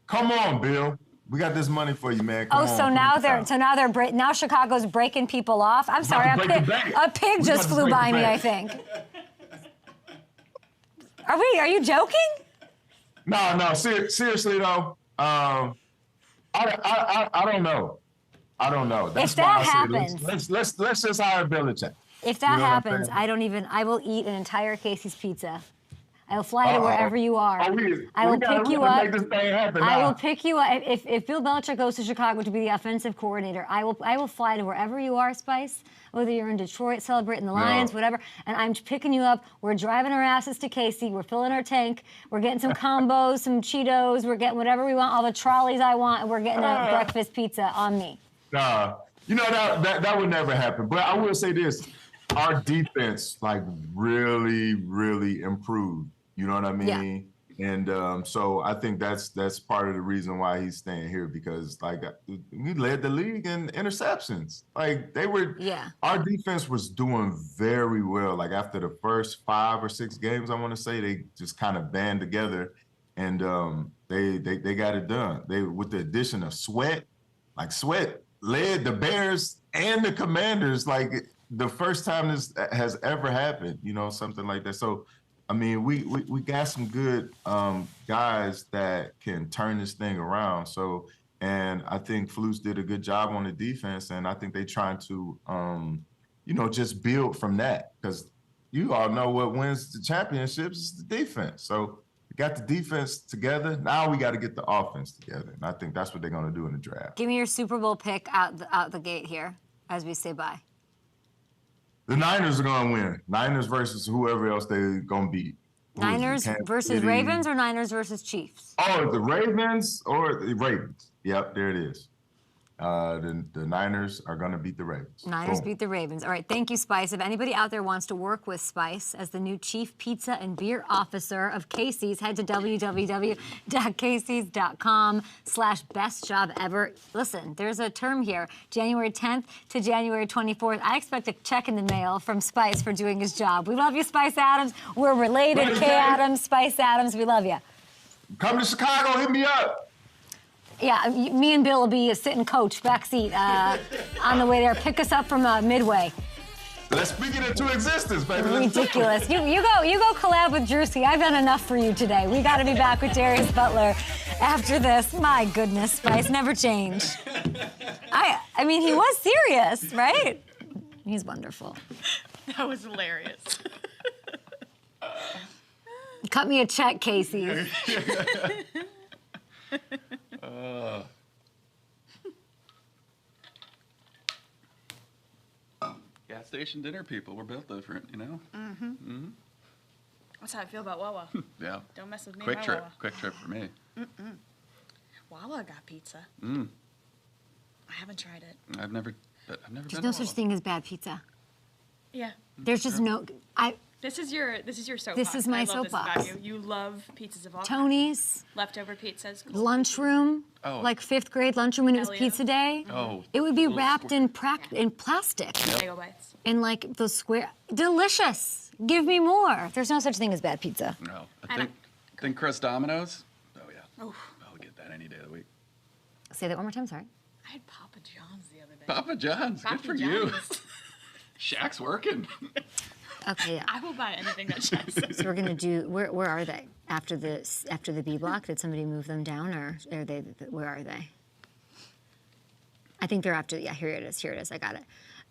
come on, Bill. We got this money for you, man. Now Chicago's breaking people off. I'm sorry, a pig just flew by me, I think. Are you joking? No, seriously though. I don't know. I don't know. That's If that why I happens, said, let's just hire Belichick. if that You know what I'm happens, saying? I will eat an entire Casey's pizza. I will fly to wherever you are. Oh, we I gotta pick you really up. make this thing happen I now. will pick you up. If Bill Belichick goes to Chicago to be the offensive coordinator, I will fly to wherever you are, Spice, whether you're in Detroit celebrating the Lions, whatever, and I'm picking you up. We're driving our asses to Casey. We're filling our tank. We're getting some combos, some Cheetos. We're getting whatever we want, all the trolleys I want, and we're getting a breakfast pizza on me. Nah, that would never happen. But I will say this: our defense, like, really improved. You know what I mean? Yeah. And so I think that's part of the reason why he's staying here, because like we led the league in interceptions. Like our defense was doing very well. Like after the first 5 or 6 games, I want to say, they just kind of band together and they got it done. They, with the addition of Sweat led the Bears and the Commanders like the first time this has ever happened, something like that. So, I mean, we got some good guys that can turn this thing around. So, and I think Flus did a good job on the defense, and I think they're trying to, just build from that, because you all know what wins the championships is the defense. So we got the defense together. Now we got to get the offense together, and I think that's what they're going to do in the draft. Give me your Super Bowl pick out the gate here as we say bye. The Niners are going to win. Niners versus whoever else they're going to beat. Niners versus Ravens or Niners versus Chiefs? Oh, the Ravens or the Ravens. Yep, there it is. The Niners are going to beat the Ravens. Niners beat the Ravens. All right, thank you, Spice. If anybody out there wants to work with Spice as the new Chief Pizza and Beer Officer of Casey's, head to www.caseys.com/bestjobever. Listen, there's a term here, January 10th to January 24th. I expect a check in the mail from Spice for doing his job. We love you, Spice Adams. We're related, Kay Adams, Spice Adams. We love you. Come to Chicago, hit me up. Yeah, me and Bill will be a sitting coach backseat on the way there. Pick us up from Midway. Let's speak it into existence, baby. Ridiculous. You go collab with Jersey. I've done enough for you today. We got to be back with Darius Butler after this. My goodness, Spice, never change. I mean, he was serious, right? He's wonderful. That was hilarious. Cut me a check, Casey. Gas station dinner people. We're built different, Mm-hmm. Mm-hmm. That's how I feel about Wawa. Yeah. Don't mess with me. Quick trip. Wawa. Quick trip for me. Wawa got pizza. I haven't tried it. I've never There's been no to such Wawa. thing as bad pizza. Yeah. There's just no. This is your soapbox. This is my I love this soapbox. about you. You love pizzas of all kinds. Tony's. Leftover pizzas. Lunchroom, like 5th grade lunchroom when it was Hell yeah. pizza day. Oh. It would be wrapped in plastic. Bagel bites. And like those square, delicious. Give me more. There's no such thing as bad pizza. No. I think crust Domino's. Oh yeah. I'll get that any day of the week. Say that one more time. Sorry. I had Papa John's the other day. Papa John's. Good for you. Shaq's working. Okay. Yeah. I will buy anything that Shaq says. So we're gonna do. Where are they after the B block? Did somebody move them down, or are they? Where are they? I think they're after. Yeah, here it is. Here it is. I got it.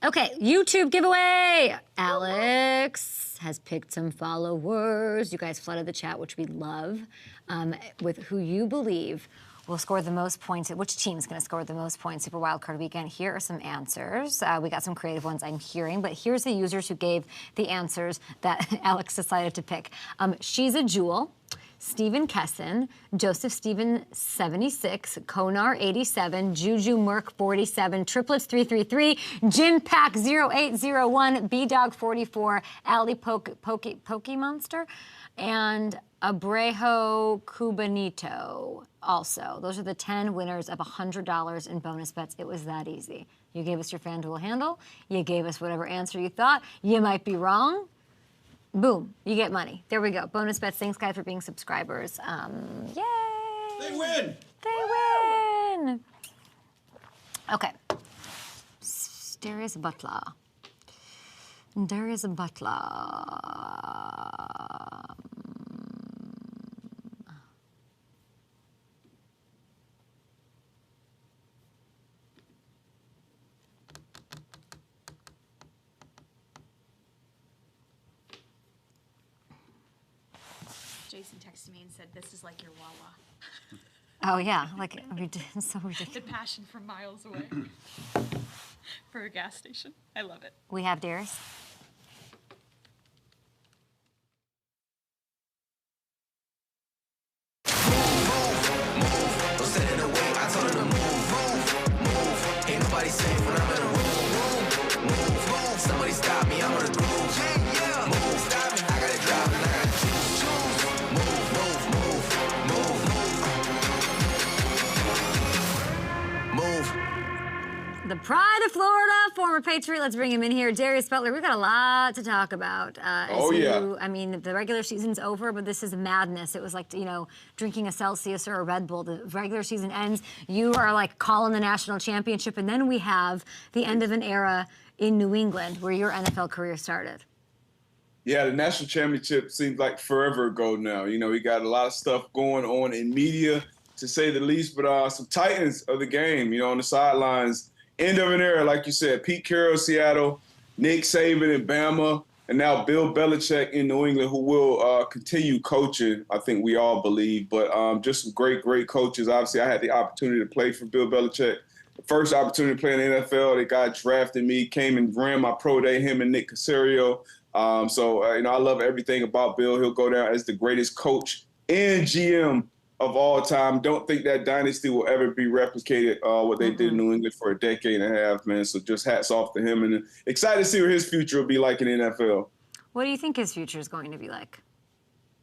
Okay, YouTube giveaway. Alex has picked some followers. You guys flooded the chat, which we love, with who you believe will score the most points. Which team's going to score the most points Super Wildcard Weekend? Here are some answers. We got some creative ones I'm hearing, but here's the users who gave the answers that Alex decided to pick. She's a Jewel, Stephen Kesson, Joseph Stephen 76, Konar 87, Juju Merck 47, Triplets 333, Jim Pack 0801, B Dog 44, Ali Pokey Monster, and Abrejo Cubanito also. Those are the 10 winners of $100 in bonus bets. It was that easy. You gave us your FanDuel handle. You gave us whatever answer you thought. You might be wrong. Boom, you get money. There we go. Bonus bets. Thanks, guys, for being subscribers. Yay! They win! They win! Okay. Darius Butler. Darius Butler. Jason texted me and said, "This is like your Wawa." Oh yeah, like so ridiculous. The passion from miles away for a gas station. I love it. We have Darius. Somebody stop me, I'm on the groove. Yeah, move, stop me. I gotta drive and I gotta choose. Move. The pride of Florida, former Patriot. Let's bring him in here. Darius Butler, we've got a lot to talk about. I mean, the regular season's over, but this is madness. It was like, drinking a Celsius or a Red Bull. The regular season ends. You are like calling the national championship, and then we have the end of an era in New England where your NFL career started. Yeah, the national championship seems like forever ago now. We got a lot of stuff going on in media, to say the least, but some titans of the game, on the sidelines. End of an era, like you said, Pete Carroll, Seattle, Nick Saban in Bama, and now Bill Belichick in New England, who will continue coaching, I think we all believe. But just some great, great coaches. Obviously, I had the opportunity to play for Bill Belichick. The first opportunity to play in the NFL, the guy drafted me, came and ran my pro day, him and Nick Caserio. I love everything about Bill. He'll go down as the greatest coach and GM of all time. Don't think that dynasty will ever be replicated, what they did in New England for a decade and a half, man. So just hats off to him, and excited to see what his future will be like in the NFL. What do you think his future is going to be like?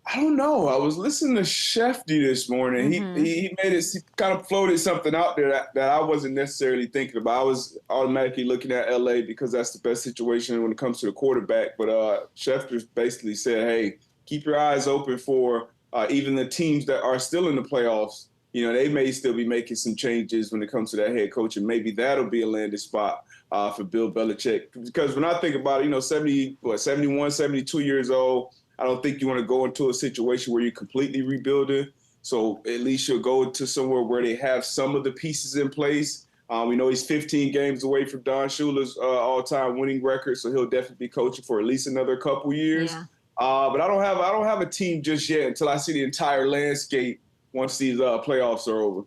I don't know. I was listening to Shefty this morning. He made it, he kind of floated something out there that I wasn't necessarily thinking about. I was automatically looking at LA because that's the best situation when it comes to the quarterback. But Schefter basically said, hey, keep your eyes open for even the teams that are still in the playoffs. They may still be making some changes when it comes to that head coach, and maybe that'll be a landing spot for Bill Belichick. Because when I think about it, 71, 72 years old, I don't think you want to go into a situation where you're completely rebuilding. So at least you'll go to somewhere where they have some of the pieces in place. We know he's 15 games away from Don Shula's all-time winning record, so he'll definitely be coaching for at least another couple years. Yeah. But I don't have a team just yet until I see the entire landscape once these playoffs are over.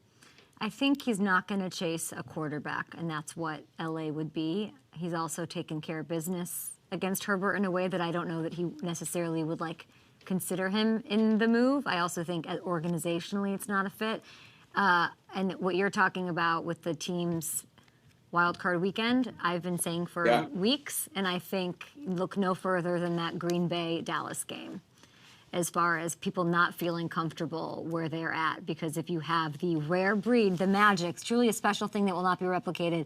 I think he's not going to chase a quarterback, and that's what LA would be. He's also taken care of business against Herbert in a way that I don't know that he necessarily would consider him in the move. I also think organizationally it's not a fit. And what you're talking about with the team's wildcard weekend, I've been saying for weeks, and I think look no further than that Green Bay-Dallas game as far as people not feeling comfortable where they're at. Because if you have the rare breed, the magic, it's truly a special thing that will not be replicated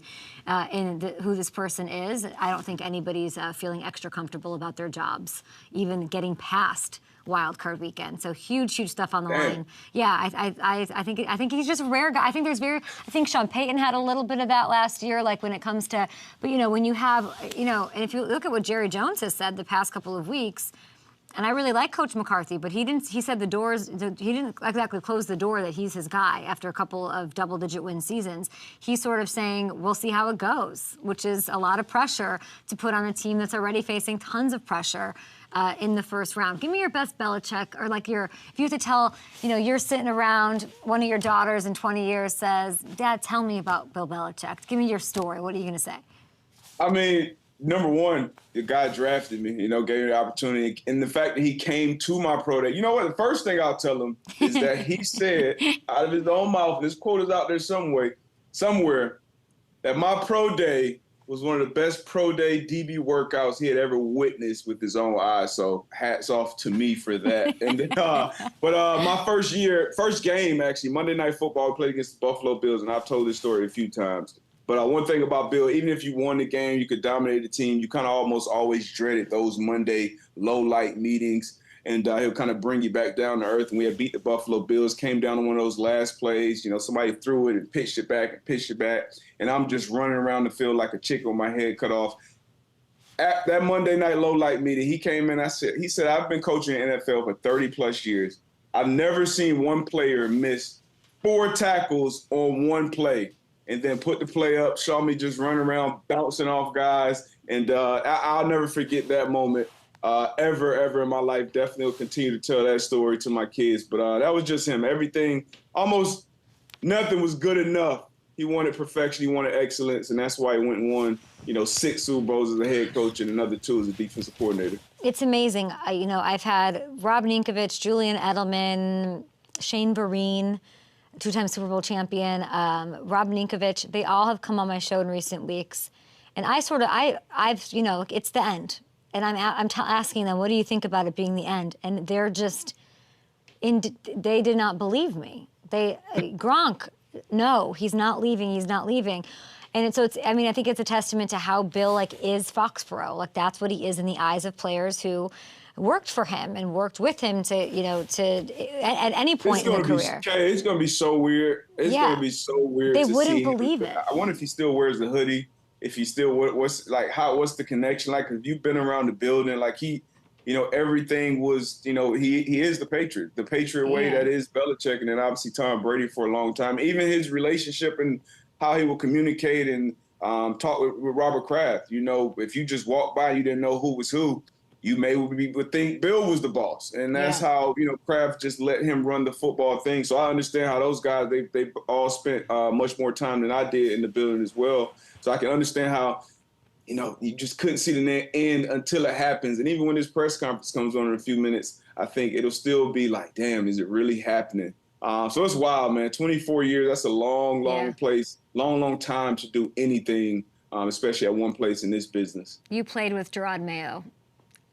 in who this person is. I don't think anybody's feeling extra comfortable about their jobs, even getting past wild card weekend. So huge stuff on the line. Yeah, I think he's just a rare guy. I think Sean Payton had a little bit of that last year, when it comes to, but when you have, and if you look at what Jerry Jones has said the past couple of weeks, and I really like Coach McCarthy, but he said he didn't exactly close the door that he's his guy after a couple of double-digit win seasons. He's sort of saying, we'll see how it goes, which is a lot of pressure to put on a team that's already facing tons of pressure in the first round. Give me your best Belichick, or if you have to tell, you're sitting around, one of your daughters in 20 years says, Dad, tell me about Bill Belichick. Give me your story. What are you going to say? I mean, number one, the guy drafted me, gave me the opportunity. And the fact that he came to my pro day, the first thing I'll tell him is that he said out of his own mouth, this quote is out there somewhere, that my pro day was one of the best pro day DB workouts he had ever witnessed with his own eyes. So hats off to me for that. And then, my first game, actually, Monday Night Football, we played against the Buffalo Bills, and I've told this story a few times. But one thing about Bill, even if you won the game, you could dominate the team, you kind of almost always dreaded those Monday low-light meetings. And he'll kind of bring you back down to earth. And we had beat the Buffalo Bills, came down to one of those last plays. Somebody threw it and pitched it back. And I'm just running around the field like a chicken with my head cut off. At that Monday night low-light meeting, he came in, he said, I've been coaching the NFL for 30-plus years. I've never seen one player miss 4 tackles on one play and then put the play up, saw me just run around bouncing off guys. And I'll never forget that moment. ever in my life. Definitely will continue to tell that story to my kids. But that was just him. Everything, almost nothing was good enough. He wanted perfection. He wanted excellence. And that's why he went and won, 6 Super Bowls as a head coach and another 2 as a defensive coordinator. It's amazing. I've had Rob Ninkovich, Julian Edelman, Shane Vereen, 2-time Super Bowl champion, Rob Ninkovich. They all have come on my show in recent weeks. And it's the end. And I'm asking them, what do you think about it being the end? And they're just, they did not believe me. Gronk, no, he's not leaving. And I think it's a testament to how Bill is Foxborough. That's what he is in the eyes of players who worked for him and worked with him to at any point in the career. It's going to be so weird. It's going to be so weird. They wouldn't believe it. I wonder if he still wears the hoodie. If he still, what's the connection like? If you've been around the building, everything was, he is the Patriot way that is Belichick, and then obviously Tom Brady for a long time. Even his relationship and how he will communicate and talk with Robert Kraft. If you just walked by and you didn't know who was who, you would think Bill was the boss. And that's how, Kraft just let him run the football thing. So I understand how those guys, they all spent much more time than I did in the building as well. So I can understand how, you just couldn't see the end until it happens. And even when this press conference comes on in a few minutes, I think it'll still be like, damn, is it really happening? So it's wild, man. 24 years, that's a long place, long time to do anything, especially at one place in this business. You played with Gerard Mayo.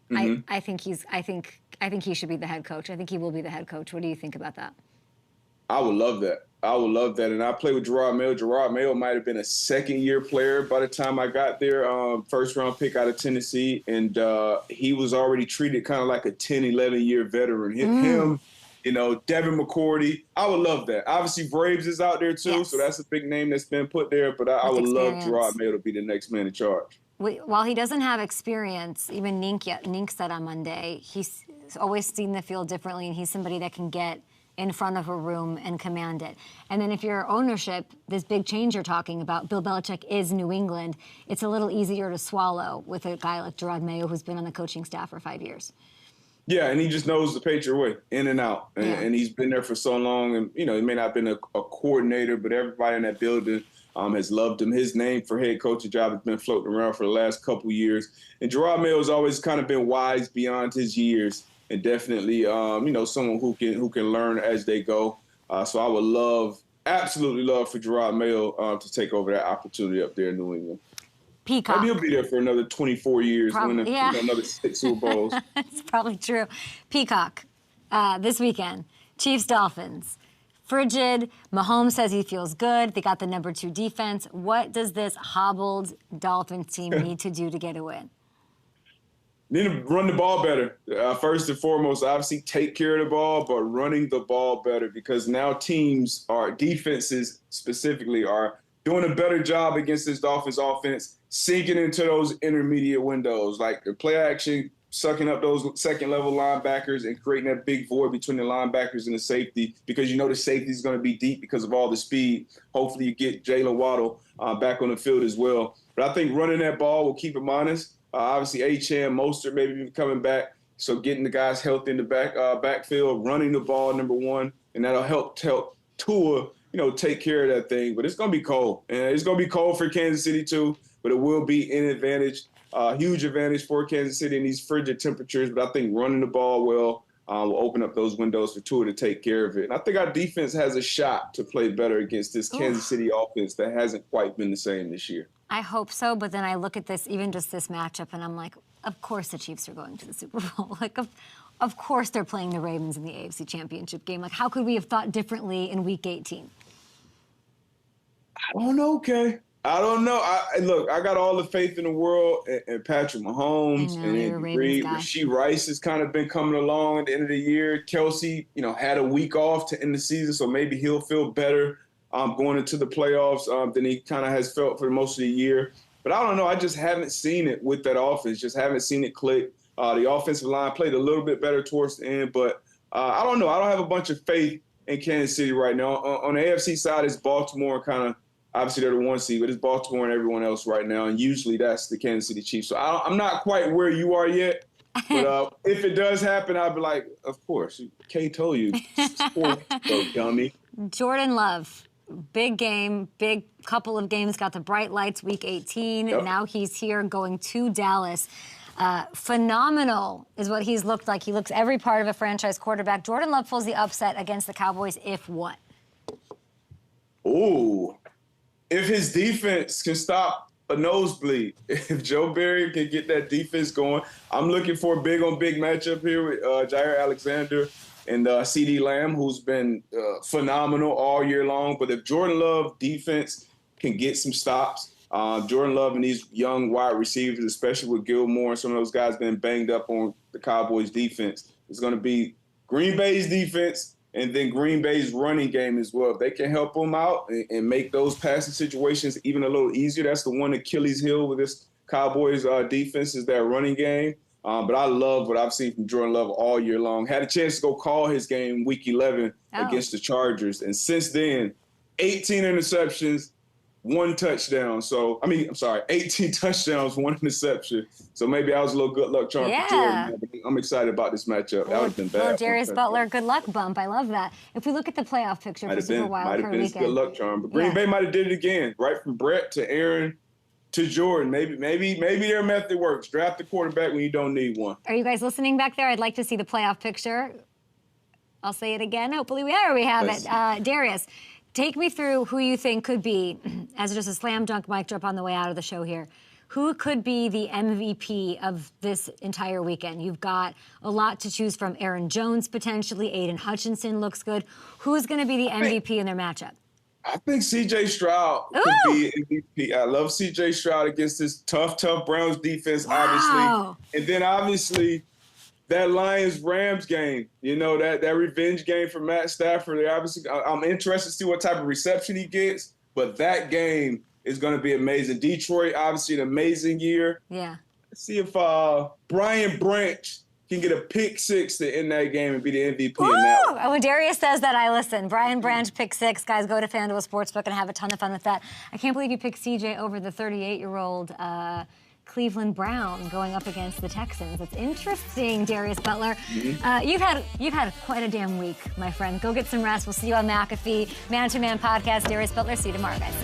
Mm-hmm. I think he should be the head coach. I think he will be the head coach. What do you think about that? I would love that. And I played with Gerard Mayo. Gerard Mayo might have been a second-year player by the time I got there, first-round pick out of Tennessee. And he was already treated kind of like a 10, 11-year veteran. Him, Devin McCourty. I would love that. Obviously, Braves is out there, too, so that's a big name that's been put there. But I would love Gerard Mayo to be the next man in charge. While he doesn't have experience, even Nink said on Monday, he's always seen the field differently, and he's somebody that can get in front of a room and command it. And then if you're ownership, this big change you're talking about, Bill Belichick is New England, it's a little easier to swallow with a guy like Gerard Mayo who's been on the coaching staff for 5 years. Yeah, and he just knows the Patriot way, in and out. And he's been there for so long. And, he may not have been a coordinator, but everybody in that building has loved him. His name for head coaching job has been floating around for the last couple years. And Gerard Mayo has always kind of been wise beyond his years, and definitely, someone who can learn as they go. So I would absolutely love for Gerard Mayo to take over that opportunity up there in New England. Peacock. Maybe he'll be there for another 24 years, winning another 6 Super Bowls. That's probably true. Peacock, this weekend, Chiefs Dolphins. Frigid. Mahomes says he feels good. They got the number 2 defense. What does this hobbled Dolphins team need to do to get a win? Need to run the ball better. First and foremost, obviously take care of the ball, but running the ball better, because now defenses specifically are doing a better job against this Dolphins offense, sinking into those intermediate windows, like the play action, sucking up those second-level linebackers and creating that big void between the linebackers and the safety, because the safety is going to be deep because of all the speed. Hopefully you get Jalen Waddle back on the field as well. But I think running that ball will keep them honest. Obviously, Achane, Mostert maybe coming back, so getting the guys healthy in the backfield, running the ball, number 1, and that'll help Tua, take care of that thing. But it's going to be cold, and it's going to be cold for Kansas City too, but it will be an advantage. Huge advantage for Kansas City in these frigid temperatures, but I think running the ball well will open up those windows for Tua to take care of it. And I think our defense has a shot to play better against this Kansas City offense that hasn't quite been the same this year. I hope so, but then I look at this, even just this matchup, and I'm like, of course the Chiefs are going to the Super Bowl. Of course they're playing the Ravens in the AFC Championship game. How could we have thought differently in Week 18? I don't know, Kay. I don't know. I got all the faith in the world in Patrick Mahomes and Andy Reid. Rashee Rice has kind of been coming along at the end of the year. Kelsey, had a week off to end the season, so maybe he'll feel better going into the playoffs than he kind of has felt for most of the year. But I don't know. I just haven't seen it with that offense. Just haven't seen it click. The offensive line played a little bit better towards the end, but I don't know. I don't have a bunch of faith in Kansas City right now. On the AFC side, it's Baltimore kind of. Obviously, they're the 1 seed, but it's Baltimore and everyone else right now, and usually that's the Kansas City Chiefs. So I'm not quite where you are yet, But if it does happen, I'll be like, of course. Kay told you. 4 weeks ago, dummy. Jordan Love, big game, big couple of games, got the bright lights week 18. Yep. Now he's here going to Dallas. Phenomenal is what he's looked like. He looks every part of a franchise quarterback. Jordan Love pulls the upset against the Cowboys if what? Ooh. If his defense can stop a nosebleed, if Joe Barry can get that defense going, I'm looking for a big-on-big matchup here with Jair Alexander and CeeDee Lamb, who's been phenomenal all year long. But if Jordan Love defense can get some stops, Jordan Love and these young wide receivers, especially with Gilmore and some of those guys been banged up on the Cowboys defense, it's going to be Green Bay's defense and then Green Bay's running game as well. If they can help them out and make those passing situations even a little easier, that's the one Achilles heel with this Cowboys defense is their running game. But I love what I've seen from Jordan Love all year long. Had a chance to go call his game week 11 against the Chargers. And since then, 18 interceptions, 1 touchdown. 18 touchdowns, 1 interception. So maybe I was a little good luck charm for Jordan. I'm excited about this matchup. That would have been bad. Well, Darius Butler, good luck bump. I love that. If we look at the playoff picture for Super Wildcard Weekend. Good luck charm. But Green Bay might have did it again, right from Brett to Aaron to Jordan. Maybe their method works. Draft the quarterback when you don't need one. Are you guys listening back there? I'd like to see the playoff picture. I'll say it again. Hopefully we have it. Darius, take me through who you think could be, as just a slam dunk mic drop on the way out of the show here, who could be the MVP of this entire weekend? You've got a lot to choose from. Aaron Jones potentially, Aiden Hutchinson looks good. Who's going to be the MVP in their matchup? I think C.J. Stroud could be MVP. I love C.J. Stroud against this tough Browns defense, obviously. And then, obviously, that Lions-Rams game, that revenge game for Matt Stafford. I'm interested to see what type of reception he gets, but that game is going to be amazing. Detroit, obviously, an amazing year. Yeah. Let's see if Brian Branch can get a pick 6 to end that game and be the MVP in that one. When Darius says that, I listen. Brian Branch, pick 6. Guys, go to FanDuel Sportsbook and have a ton of fun with that. I can't believe you picked CJ over the 38-year-old Cleveland Brown going up against the Texans. It's interesting, Darius Butler. Mm-hmm. You've had quite a damn week, my friend. Go get some rest. We'll see you on McAfee Man to Man podcast. Darius Butler, see you tomorrow, guys.